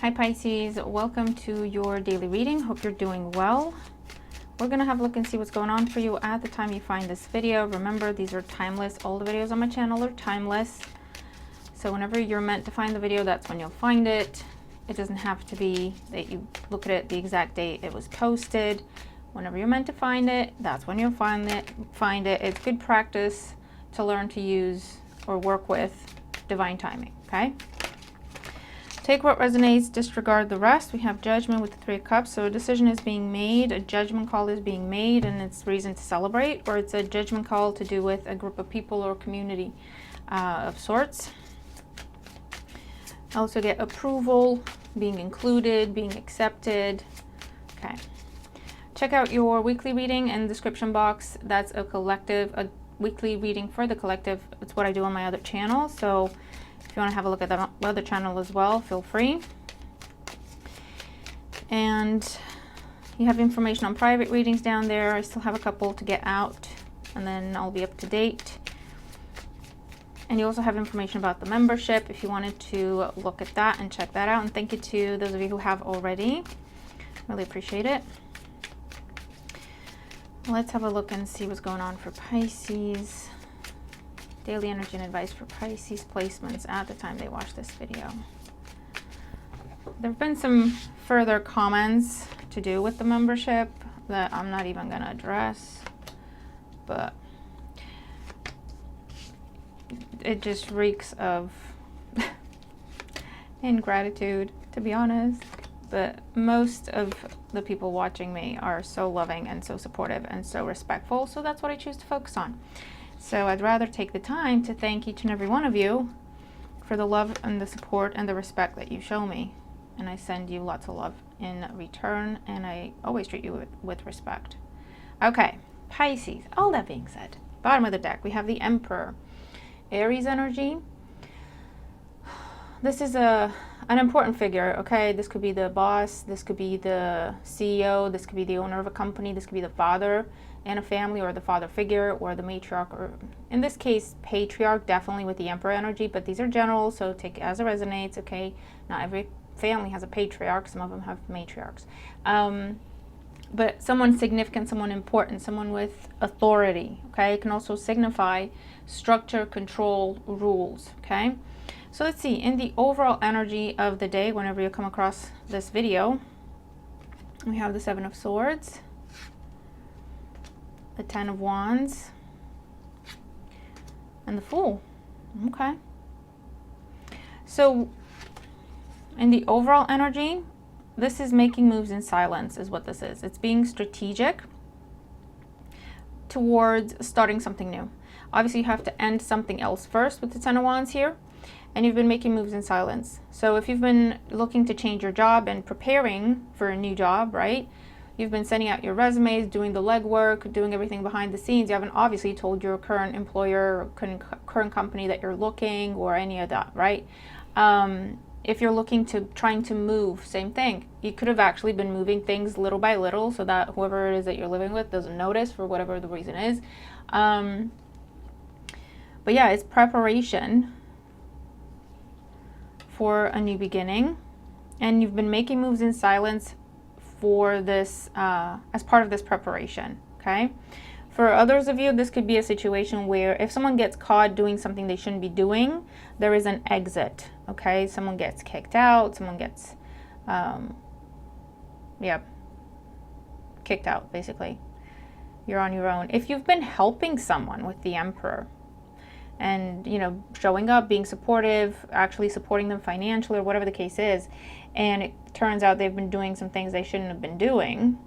Hi Pisces, welcome to your daily reading. Hope you're doing well. We're going to have a look and see what's going on for you at the time you find this video. Remember, these are timeless. All the videos on my channel are timeless. So whenever you're meant to find the video, that's when you'll find it. It doesn't have to be that you look at it the exact date it was posted. Whenever you're meant to find it, that's when you'll find it. It's good practice to learn to use or work with divine timing, okay? Take what resonates, disregard the rest. We have judgment with the Three of Cups. So a decision is being made, a judgment call is being made, and it's reason to celebrate, or it's a judgment call to do with a group of people or community of sorts. Also get approval, being included, being accepted. Okay. Check out your weekly reading in the description box. That's a weekly reading for the collective. It's what I do on my other channel. So if you want to have a look at that other channel as well, feel free. And you have information on private readings down there. I still have a couple to get out, and then I'll be up to date. And you also have information about the membership if you wanted to look at that and check that out. And thank you to those of you who have already. Really appreciate it. Let's have a look and see what's going on for Pisces. Daily energy and advice for Pisces placements at the time they watch this video. There have been some further comments to do with the membership that I'm not even going to address, but it just reeks of ingratitude, to be honest. But most of the people watching me are so loving and so supportive and so respectful, so that's what I choose to focus on. So I'd rather take the time to thank each and every one of you for the love and the support and the respect that you show me. And I send you lots of love in return, and I always treat you with respect. Okay, Pisces, all that being said, bottom of the deck, we have the Emperor. Aries energy. This is an important figure, okay? This could be the boss, this could be the CEO, this could be the owner of a company, this could be the father in a family, or the father figure, or the matriarch, or in this case, patriarch, definitely with the Emperor energy, but these are general, so take it as it resonates, okay? Not every family has a patriarch, some of them have matriarchs. But someone significant, someone important, someone with authority, okay? It can also signify structure, control, rules, okay? So let's see, in the overall energy of the day, whenever you come across this video, we have the Seven of Swords, the Ten of Wands, and the Fool, okay? So in the overall energy, this is making moves in silence is what this is. It's being strategic towards starting something new. Obviously, you have to end something else first with the Ten of Wands here, and you've been making moves in silence. So if you've been looking to change your job and preparing for a new job, right? You've been sending out your resumes, doing the legwork, doing everything behind the scenes. You haven't obviously told your current employer, or current company that you're looking, or any of that, right? If you're trying to move, same thing. You could have actually been moving things little by little so that whoever it is that you're living with doesn't notice for whatever the reason is. But yeah, it's preparation for a new beginning. And you've been making moves in silence for this, as part of this preparation, okay? For others of you, this could be a situation where if someone gets caught doing something they shouldn't be doing, there is an exit, okay? Someone gets kicked out, someone gets, kicked out, basically. You're on your own. If you've been helping someone with the Emperor and, you know, showing up, being supportive, actually supporting them financially or whatever the case is, and it turns out they've been doing some things they shouldn't have been doing,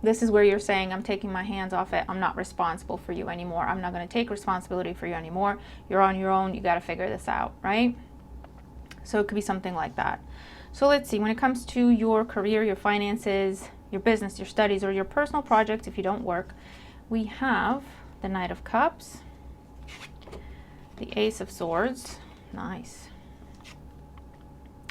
this is where you're saying, I'm taking my hands off it. I'm not responsible for you anymore. I'm not going to take responsibility for you anymore. You're on your own. You got to figure this out, right? So it could be something like that. So let's see. When it comes to your career, your finances, your business, your studies, or your personal projects, if you don't work, we have the Knight of Cups, the Ace of Swords, nice,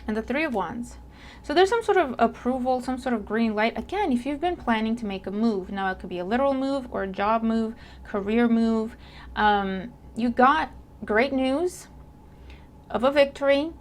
and the Three of Wands. So there's some sort of approval, some sort of green light. Again, if you've been planning to make a move, now it could be a literal move or a job move, career move. You got great news of a victory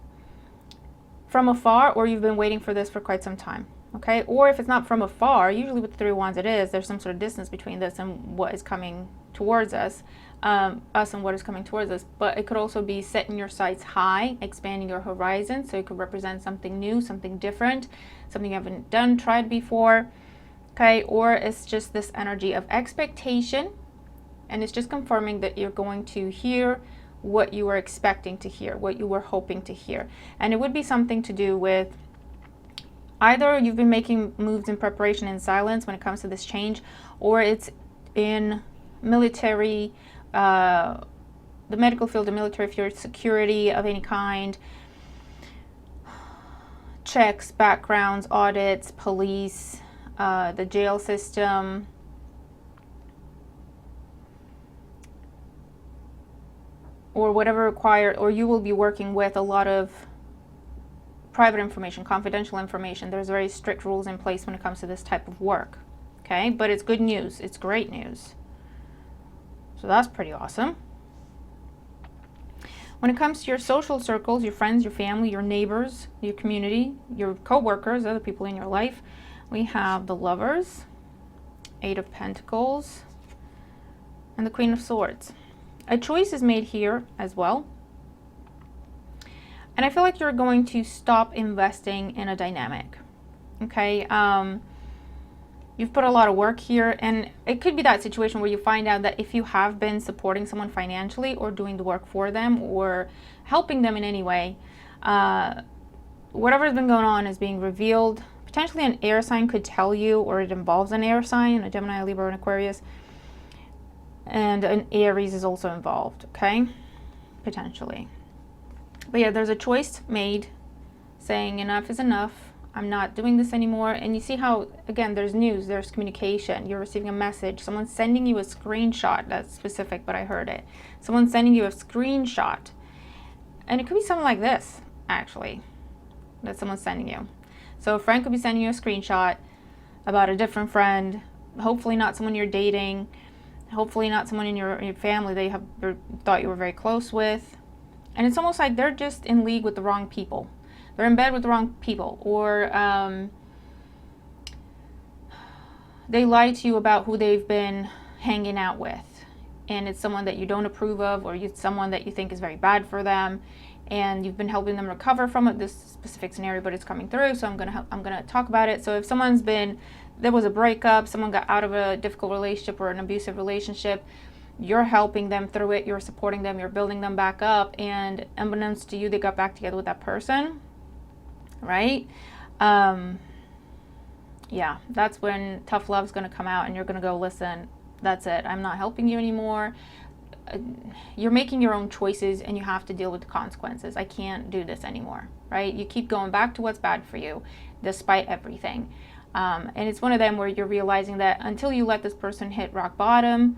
from afar, or you've been waiting for this for quite some time. Okay, or if it's not from afar, usually with the Three of Wands it is, there's some sort of distance between this and what is coming towards us, and what is coming towards us. But it could also be setting your sights high, expanding your horizon. So it could represent something new, something different, something you haven't done, tried before. Okay, or it's just this energy of expectation, and it's just confirming that you're going to hear what you were expecting to hear, what you were hoping to hear. And it would be something to do with either you've been making moves in preparation in silence when it comes to this change, or it's in military, the medical field, the military field, security of any kind, checks, backgrounds, audits, police, the jail system, or whatever required, or you will be working with a lot of private information, confidential information. There's very strict rules in place when it comes to this type of work. Okay, but it's good news. It's great news. So that's pretty awesome. When it comes to your social circles, your friends, your family, your neighbors, your community, your co-workers, other people in your life, we have the Lovers, Eight of Pentacles, and the Queen of Swords. A choice is made here as well. And I feel like you're going to stop investing in a dynamic. Okay, you've put a lot of work here, and it could be that situation where you find out that if you have been supporting someone financially or doing the work for them or helping them in any way, whatever's been going on is being revealed. Potentially an air sign could tell you, or it involves an air sign, a Gemini, Libra, and Aquarius. And an Aries is also involved, okay? Potentially. But yeah, there's a choice made saying enough is enough. I'm not doing this anymore. And you see how, again, there's news, there's communication. You're receiving a message. Someone's sending you a screenshot. That's specific, but I heard it. Someone's sending you a screenshot. And it could be something like this, actually, that someone's sending you. So a friend could be sending you a screenshot about a different friend. Hopefully not someone you're dating. Hopefully not someone in your family that you have thought you were very close with. And it's almost like they're just in league with the wrong people. They're in bed with the wrong people, or they lie to you about who they've been hanging out with, and it's someone that you don't approve of, or it's someone that you think is very bad for them, and you've been helping them recover from it. This specific scenario, but it's coming through, so I'm gonna talk about it. So if there was a breakup, someone got out of a difficult relationship or an abusive relationship, you're helping them through it, you're supporting them, you're building them back up, and unbeknownst to you, they got back together with that person, right? Yeah, that's when tough love's going to come out, and you're going to go, listen, that's it, I'm not helping you anymore. You're making your own choices, and you have to deal with the consequences. I can't do this anymore, right? You keep going back to what's bad for you, despite everything. And it's one of them where you're realizing that until you let this person hit rock bottom,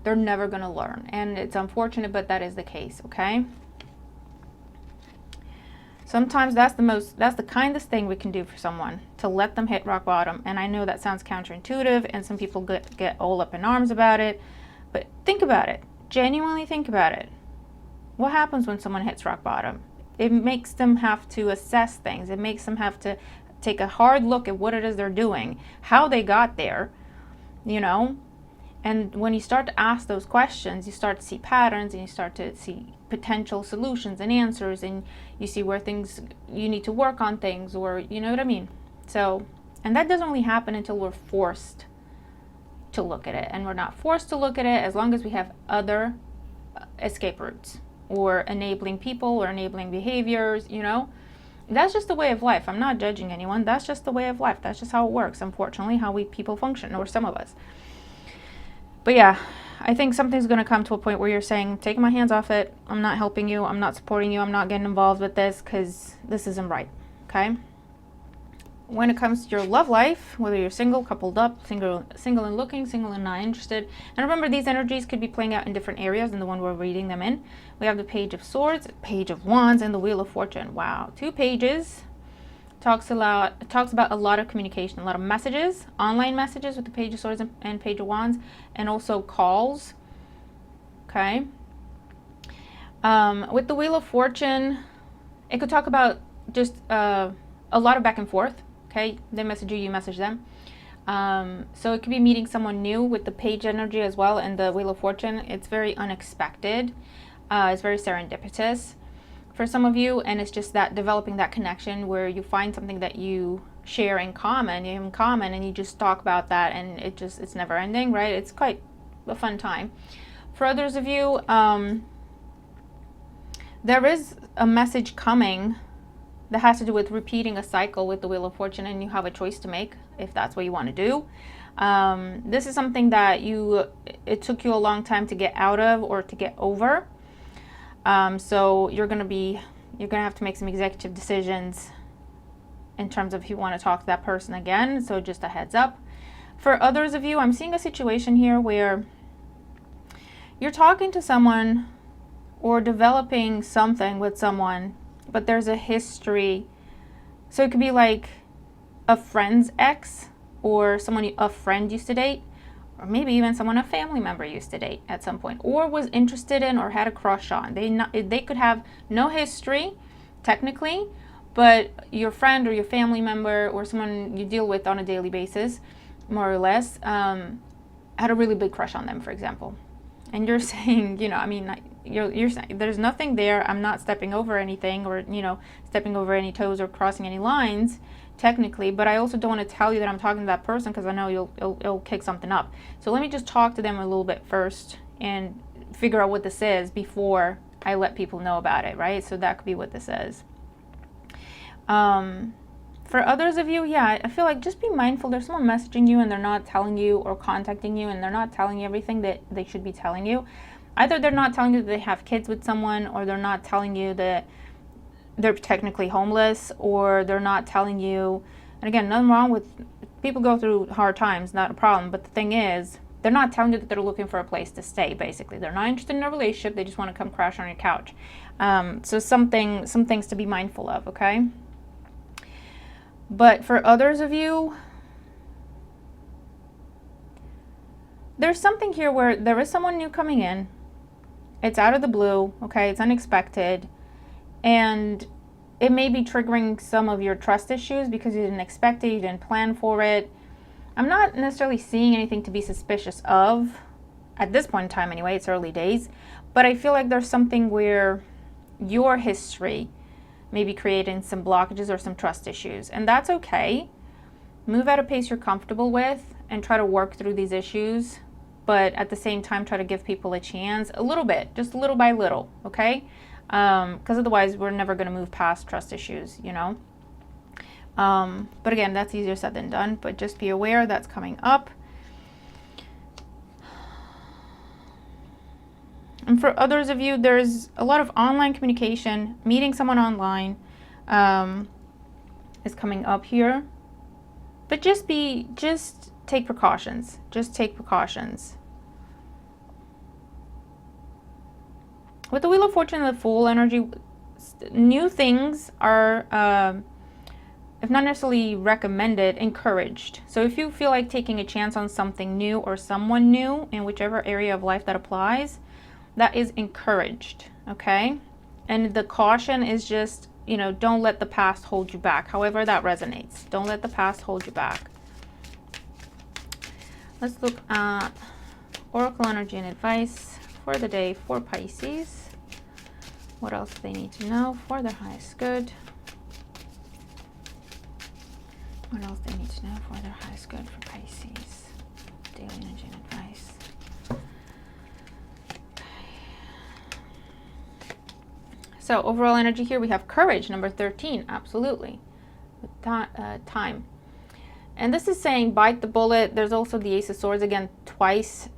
they're never going to learn. And it's unfortunate, but that is the case, okay? Sometimes that's the kindest thing we can do for someone, to let them hit rock bottom. And I know that sounds counterintuitive, and some people get all up in arms about it, but think about it. Genuinely think about it. What happens when someone hits rock bottom? It makes them have to assess things. It makes them have to take a hard look at what it is they're doing, how they got there, you know? And when you start to ask those questions, you start to see patterns, and you start to see potential solutions and answers, and you see where you need to work on things, or you know what I mean? So, and that doesn't really happen until we're forced to look at it. And we're not forced to look at it as long as we have other escape routes, or enabling people, or enabling behaviors, you know? That's just the way of life. I'm not judging anyone. That's just the way of life. That's just how it works, unfortunately, how people function, or some of us. But yeah, I think something's going to come to a point where you're saying, taking my hands off it. I'm not helping you. I'm not supporting you. I'm not getting involved with this because this isn't right. Okay? When it comes to your love life, whether you're single, coupled up, single and looking, single and not interested. And remember, these energies could be playing out in different areas than the one we're reading them in. We have the Page of Swords, Page of Wands, and the Wheel of Fortune. Wow. 2 pages. Talks about a lot of communication, a lot of messages, online messages with the Page of Swords and Page of Wands, and also calls. Okay. With the Wheel of Fortune, it could talk about just a lot of back and forth. Okay, they message you, you message them. So it could be meeting someone new with the page energy as well, and the Wheel of Fortune. It's very unexpected. It's very serendipitous for some of you, and it's just that developing that connection where you find something that you share in common, and you just talk about that, and it's never ending, right? It's quite a fun time. For others of you, there is a message coming that has to do with repeating a cycle with the Wheel of Fortune, and you have a choice to make if that's what you want to do. This is something that it took you a long time to get out of or to get over. So you're gonna have to make some executive decisions in terms of if you want to talk to that person again. So just a heads up. For others of you, I'm seeing a situation here where you're talking to someone or developing something with someone, but there's a history. So it could be like a friend's ex, or someone a friend used to date, or maybe even someone a family member used to date at some point, or was interested in or had a crush on. They could have no history, technically, but your friend or your family member or someone you deal with on a daily basis, more or less, had a really big crush on them, for example. And you're saying, you're saying there's nothing there. I'm not stepping over anything, or stepping over any toes or crossing any lines, technically. But I also don't want to tell you that I'm talking to that person, because I know it'll kick something up. So let me just talk to them a little bit first and figure out what this is before I let people know about it, right? So that could be what this is. For others of you, yeah, I feel like just be mindful. There's someone messaging you and they're not telling you, or contacting you and they're not telling you everything that they should be telling you. Either they're not telling you that they have kids with someone, or they're not telling you that they're technically homeless, or they're not telling you, and again, nothing wrong with, people go through hard times, not a problem, but the thing is, they're not telling you that they're looking for a place to stay, basically. They're not interested in a relationship, they just want to come crash on your couch. So some things to be mindful of, okay? But for others of you, there's something here where there is someone new coming in. It's out of the blue, okay? It's unexpected. And it may be triggering some of your trust issues because you didn't expect it, you didn't plan for it. I'm not necessarily seeing anything to be suspicious of at this point in time anyway. It's early days. But I feel like there's something where your history may be creating some blockages or some trust issues. And that's okay. Move at a pace you're comfortable with and try to work through these issues. But at the same time, try to give people a chance a little bit, just little by little, okay? Because otherwise we're never going to move past trust issues, but again, that's easier said than done. But just be aware that's coming up. And for others of you, there's a lot of online communication. Meeting someone online is coming up here. But just take precautions. Just take precautions. With the Wheel of Fortune and the Fool energy, new things are, if not necessarily recommended, encouraged. So if you feel like taking a chance on something new or someone new, in whichever area of life that applies, that is encouraged, okay? And the caution is just, don't let the past hold you back. However that resonates. Don't let the past hold you back. Let's look at Oracle energy and advice for the day for Pisces. What else do they need to know for their highest good? What else do they need to know for their highest good for Pisces? Daily energy and advice. So overall energy here, we have courage, number 13, absolutely. With time. And this is saying bite the bullet. There's also the Ace of Swords again twice.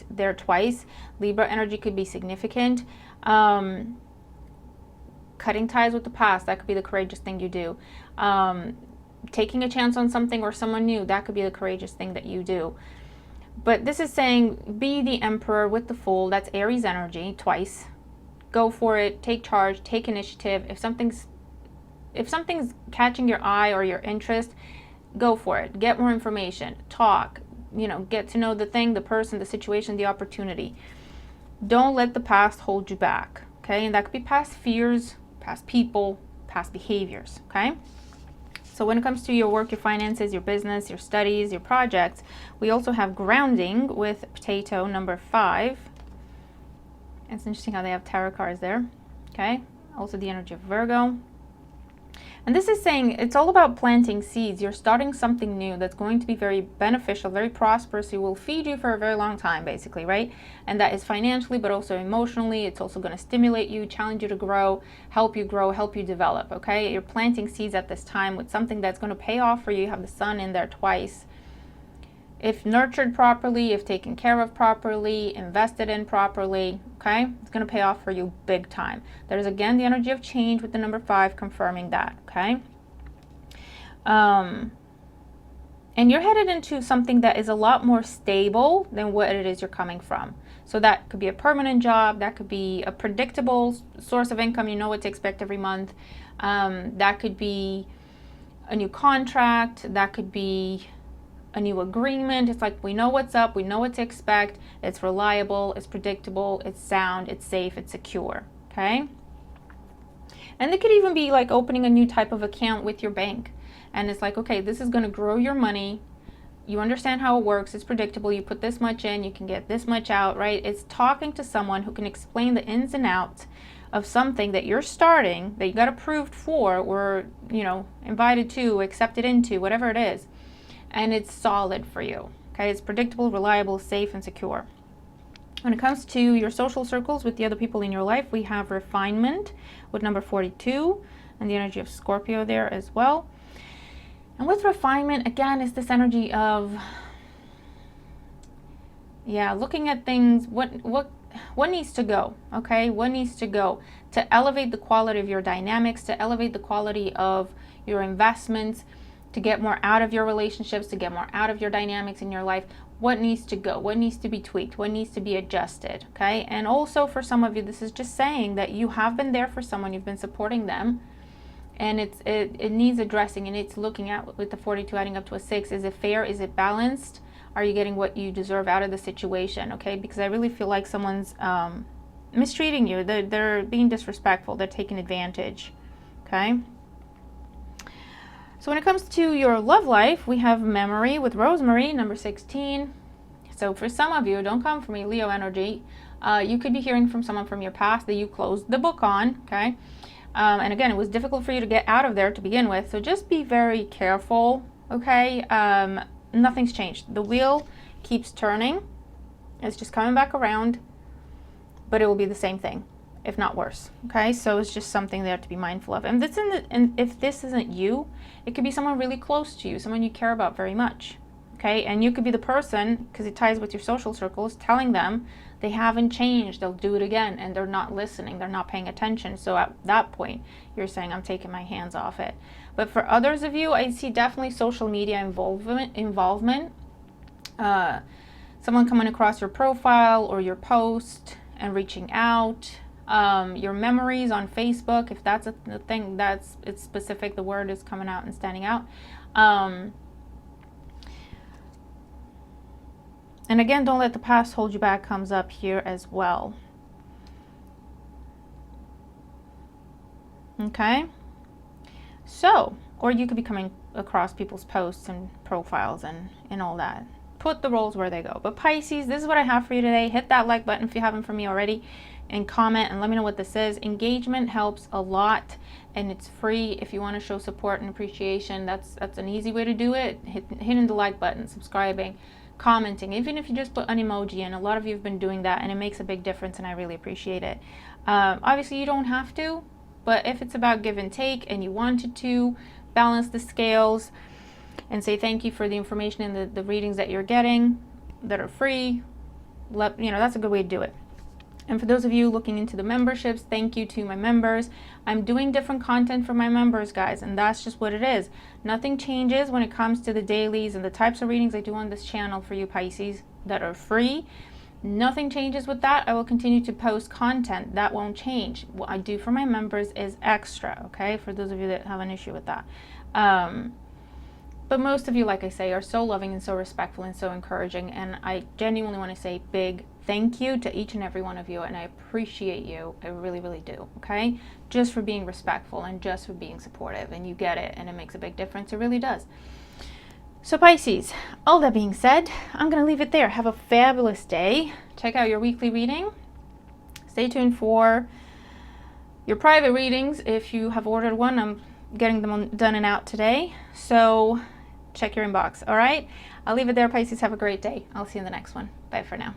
There twice. Libra energy could be significant. Cutting ties with the past, that could be the courageous thing you do. Taking a chance on something or someone new, that could be the courageous thing that you do. But this is saying be the Emperor with the Fool. That's Aries energy twice. Go for it. Take charge. Take initiative. If something's catching your eye or your interest, go for it. Get more information. Talk. Get to know the thing, the person, the situation, the opportunity. Don't let the past hold you back, okay? And that could be past fears, past people, past behaviors, okay? So when it comes to your work, your finances, your business, your studies, your projects, we also have grounding with potato, number 5. It's interesting how they have tarot cards there, okay? Also the energy of Virgo. And this is saying it's all about planting seeds. You're starting something new that's going to be very beneficial, very prosperous. It will feed you for a very long time, basically, right? And that is financially, but also emotionally. It's also going to stimulate you, challenge you to grow, help you develop, okay? You're planting seeds at this time with something that's going to pay off for you. You have the sun in there twice. If nurtured properly, if taken care of properly, invested in properly, okay, it's going to pay off for you big time. There's again the energy of change with the number 5 confirming that, okay? And you're headed into something that is a lot more stable than what it is you're coming from. So that could be a permanent job, that could be a predictable source of income, you know what to expect every month. That could be a new contract, that could be a new agreement. It's like we know what's up, we know what to expect, it's reliable, it's predictable, it's sound, it's safe, it's secure, okay? And it could even be like opening a new type of account with your bank. And it's like, okay, this is going to grow your money. You understand how it works, it's predictable, you put this much in, you can get this much out, right? It's talking to someone who can explain the ins and outs of something that you're starting, that you got approved for, or, you know, invited to, accepted into, whatever it is. And it's solid for you, okay? It's predictable, reliable, safe, and secure. When it comes to your social circles with the other people in your life, we have refinement with number 42 and the energy of Scorpio there as well. And with refinement, again, it's this energy of, yeah, looking at things, what needs to go, okay? What needs to go to elevate the quality of your dynamics, to elevate the quality of your investments, to get more out of your relationships, to get more out of your dynamics in your life. What needs to go? What needs to be tweaked? What needs to be adjusted? Okay. And also for some of you, this is just saying that you have been there for someone, you've been supporting them, and it needs addressing, and it's looking at, with the 42 adding up to a 6, is it fair? Is it balanced? Are you getting what you deserve out of the situation? Okay. Because I really feel like someone's mistreating you. They're being disrespectful. They're taking advantage. Okay. So when it comes to your love life, we have memory with Rosemary, number 16. So for some of you, don't come for me, Leo energy. You could be hearing from someone from your past that you closed the book on, okay? And again, it was difficult for you to get out of there to begin with. So just be very careful, okay? Nothing's changed. The wheel keeps turning. It's just coming back around, but it will be the same thing, if not worse, okay? So it's just something there to be mindful of. And if this isn't you, it could be someone really close to you, someone you care about very much, okay? And you could be the person, because it ties with your social circles, telling them they haven't changed, they'll do it again, and they're not listening, they're not paying attention. So at that point, you're saying, I'm taking my hands off it. But for others of you, I see definitely social media involvement. Someone coming across your profile or your post and reaching out. Your memories on Facebook, if that's a thing, it's specific, the word is coming out and standing out. And again, don't let the past hold you back comes up here as well. Okay. So, or you could be coming across people's posts and profiles and all that. Put the roles where they go. But Pisces, this is what I have for you today. Hit that like button if you haven't for me already, and comment and let me know what this is. Engagement helps a lot, and it's free. If you want to show support and appreciation, that's an easy way to do it. Hitting the like button, subscribing, commenting, even if you just put an emoji in. A lot of you have been doing that, and it makes a big difference, and I really appreciate it. Obviously, you don't have to, but if it's about give and take and you wanted to balance the scales and say thank you for the information and the readings that you're getting that are free, that's a good way to do it. And for those of you looking into the memberships, thank you to my members. I'm doing different content for my members, guys, and that's just what it is. Nothing changes when it comes to the dailies and the types of readings I do on this channel for you Pisces that are free. Nothing changes with that. I will continue to post content. That won't change. What I do for my members is extra, okay? For those of you that have an issue with that. But most of you, like I say, are so loving and so respectful and so encouraging, and I genuinely want to say big thank you to each and every one of you, and I appreciate you. I really, really do, okay? Just for being respectful and just for being supportive, and you get it, and it makes a big difference. It really does. So Pisces, all that being said, I'm going to leave it there. Have a fabulous day. Check out your weekly reading. Stay tuned for your private readings. If you have ordered one, I'm getting them done and out today. So check your inbox, all right? I'll leave it there, Pisces. Have a great day. I'll see you in the next one. Bye for now.